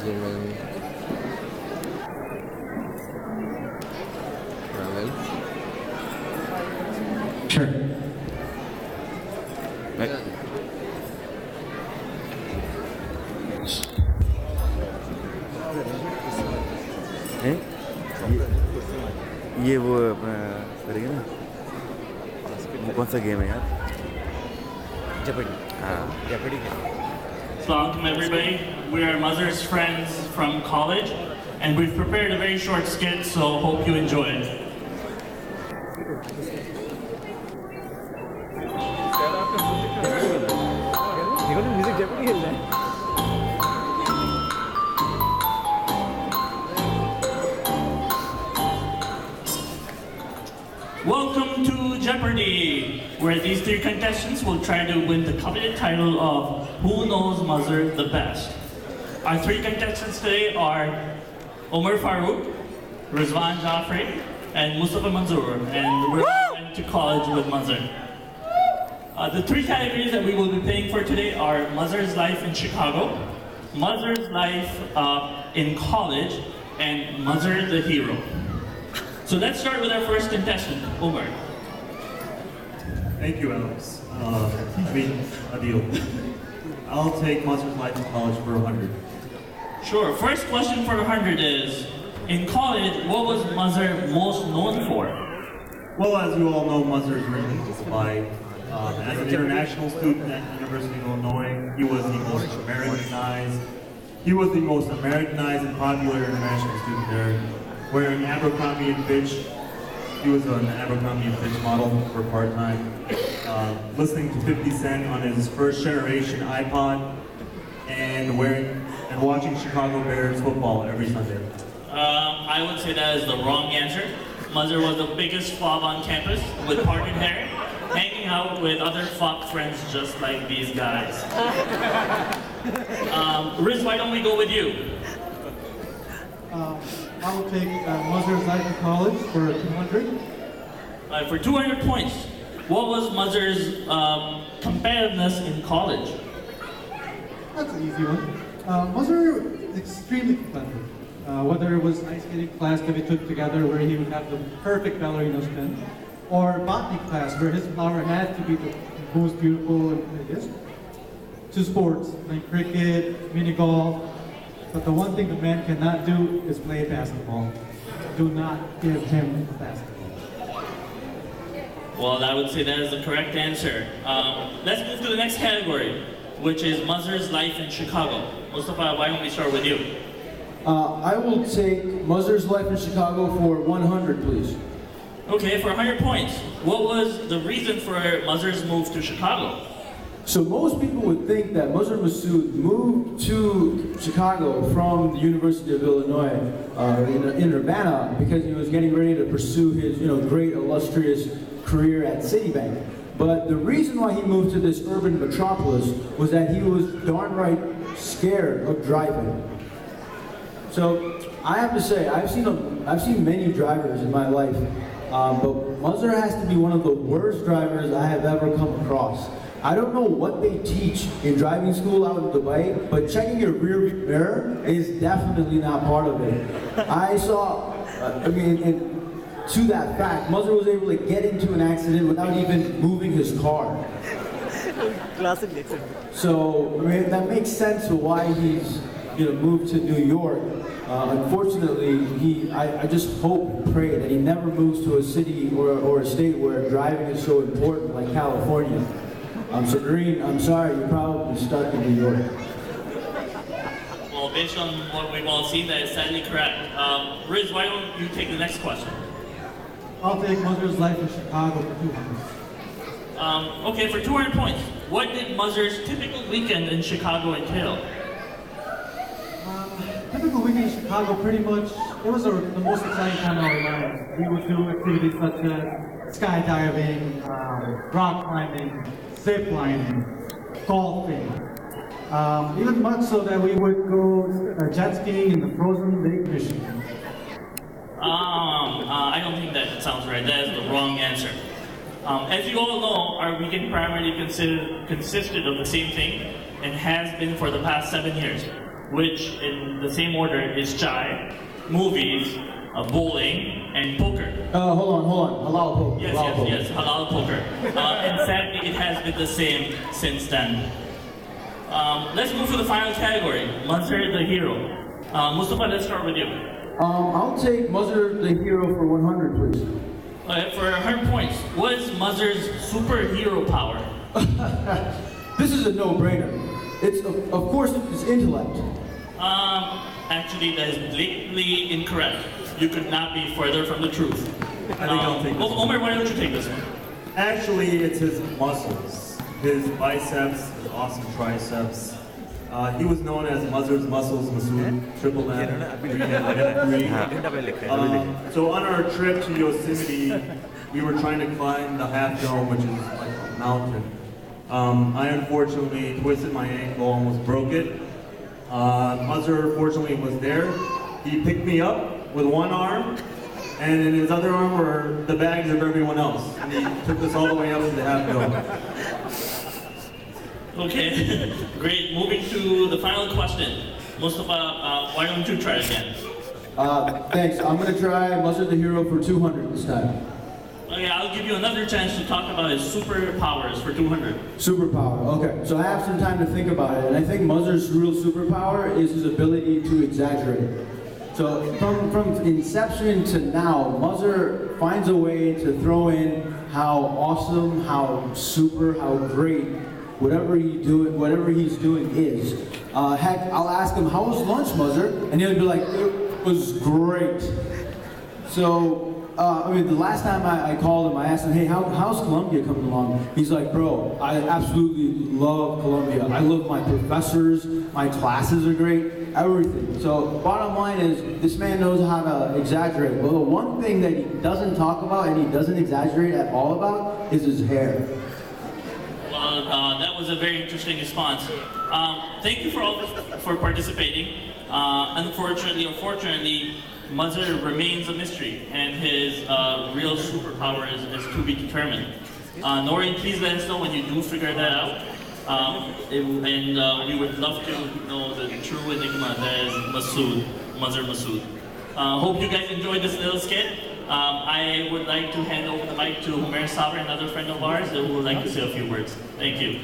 gentlemen. Travel. Sure. Ayan. ये वो अपना करेंगे ना वो कौन सा गेम है यार Jeopardy. हाँ Jeopardy. Welcome everybody. We are Muzzer's friends from college, and we've prepared a very short skit, so hope you enjoy it. Music Jeopardy खेल रहे हैं. Welcome to Jeopardy, where these three contestants will try to win the coveted title of Who Knows Muzzer the Best. Our three contestants today are Omar Farouk, Rizwan Jafri, and Mustafa Manzoor, and we're all went to college with Muzzer. The three categories that we will be playing for today are Muzzer's Life in Chicago, Muzzer's Life in College, and Muzzer the Hero. So let's start with our first contestant, Omar. Thank you, Alex. Adil. I'll take Muzzer's Life in College for 100. Sure, first question for 100 is, in college, what was Muzzer most known for? Well, as you all know, Muzzer is originally by as an international student at the University of Illinois. He was the most Americanized and popular international student there. Wearing Abercrombie and Fitch, he was an Abercrombie and Fitch model for part-time. Listening to 50 Cent on his first generation iPod, and watching Chicago Bears football every Sunday. I would say that is the wrong answer. Muzzer was the biggest fob on campus with parted hair, hanging out with other fob friends just like these guys. Riz, why don't we go with you? I will take Muzzer's Life in College for 200. For 200 points, what was Muzzer's competitiveness in college? That's an easy one. Muzzer is extremely competitive. Whether it was ice skating class that we took together where he would have the perfect ballerina spin, or botany class where his flower had to be the most beautiful it is, to sports like cricket, mini golf. But the one thing the man cannot do is play basketball. Do not give him a basketball. Well, I would say that is the correct answer. Let's move to the next category, which is Muzzer's Life in Chicago. Mustafa, why don't we start with you? I will take Muzzer's Life in Chicago for 100, please. Okay, for 100 points, what was the reason for Muzzer's move to Chicago? So most people would think that Muzzer Massoud moved to Chicago from the University of Illinois in Urbana because he was getting ready to pursue his great illustrious career at Citibank. But the reason why he moved to this urban metropolis was that he was darn right scared of driving. So I have to say, I've seen many drivers in my life, but Muzzer has to be one of the worst drivers I have ever come across. I don't know what they teach in driving school out in Dubai, but checking your rear mirror is definitely not part of it. I saw, to that fact, Muzzer was able to get into an accident without even moving his car. Classic Nixon. So that makes sense of why he's moved to New York. Unfortunately, I just hope and pray that he never moves to a city or a state where driving is so important like California. So Green, I'm sorry, you're probably stuck in New York. Well, based on what we've all seen, that is sadly correct. Riz, why don't you take the next question? I'll take Muzzer's Life in Chicago for 200. Okay, for 200 points, what did Muzzer's typical weekend in Chicago entail? Typical weekend in Chicago, pretty much, it was the most exciting time of our lives. We would do activities such as skydiving, rock climbing, zip lining, golfing. Even much so that we would go jet skiing in the frozen Lake Michigan. I don't think that sounds right. That is the wrong answer. As you all know, our weekend primarily consisted of the same thing and has been for the past 7 years. which in the same order is chai, movies, bowling, and poker. Hold on. Halal poker. Yes, halal poker. yes, halal poker. And sadly, it has been the same since then. Let's move to the final category, Mazhar the hero. Mustafa, let's start with you. I'll take Mazhar the hero for 100, please. For 100 points, what is Mazhar's superhero power? This is a no-brainer. It's of course it's intellect. Actually, that is blatantly incorrect. You could not be further from the truth. I think I'll take this one. Omar, why don't you take this one? Actually, it's his muscles. His biceps, his awesome triceps. He was known as Mazhar's Muscles Masood, Triple M, 3. So on our trip to Yosemite, we were trying to climb the Half Dome, which is like a mountain. I unfortunately twisted my ankle, almost broke it. Mazhar fortunately was there. He picked me up with one arm, and in his other arm were the bags of everyone else. And he took us all the way up to the Half Dome. Okay, great. Moving to the final question. Mustafa, why don't you try again? Thanks. I'm gonna try Mazhar the hero for 200 this time. Okay, I'll give you another chance to talk about his superpowers for 200. Superpower. Okay, so I have some time to think about it, and I think Mazhar's real superpower is his ability to exaggerate. So from inception to now, Mazhar finds a way to throw in how awesome, how super, how great whatever he's doing is. Heck, I'll ask him, "How was lunch, Mazhar?" And he'll be like, "It was great." So. The last time I called him, I asked him, "Hey, how's Columbia coming along?" He's like, "Bro, I absolutely love Columbia. I love my professors, my classes are great, everything." So bottom line is, this man knows how to exaggerate. Well, the one thing that he doesn't talk about and he doesn't exaggerate at all about is his hair. Well, that was a very interesting response. Thank you for participating. Unfortunately, Mazhar remains a mystery, and his real superpower is to be determined. Noreen, please let us know when you do figure that out. We would love to know the true enigma that is Mazhar Masood. Hope you guys enjoyed this little skit. I would like to hand over the mic to Humair Saber, another friend of ours, who would like to say a few words. Thank you.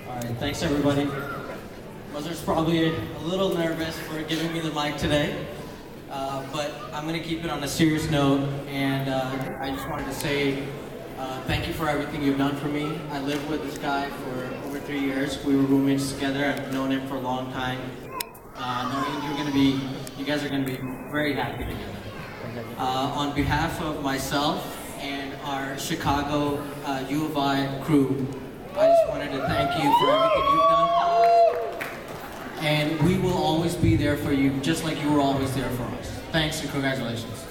Alright, thanks everybody. Mazhar's probably a little nervous for giving me the mic today, but I'm going to keep it on a serious note, and I just wanted to say thank you for everything you've done for me. I lived with this guy for over 3 years. We were roommates together. I've known him for a long time. Knowing you guys are going to be very happy together. On behalf of myself and our Chicago U of I crew, I just wanted to thank you for everything you've done for us. And we will always be there for you, just like you were always there for us. Thanks and congratulations.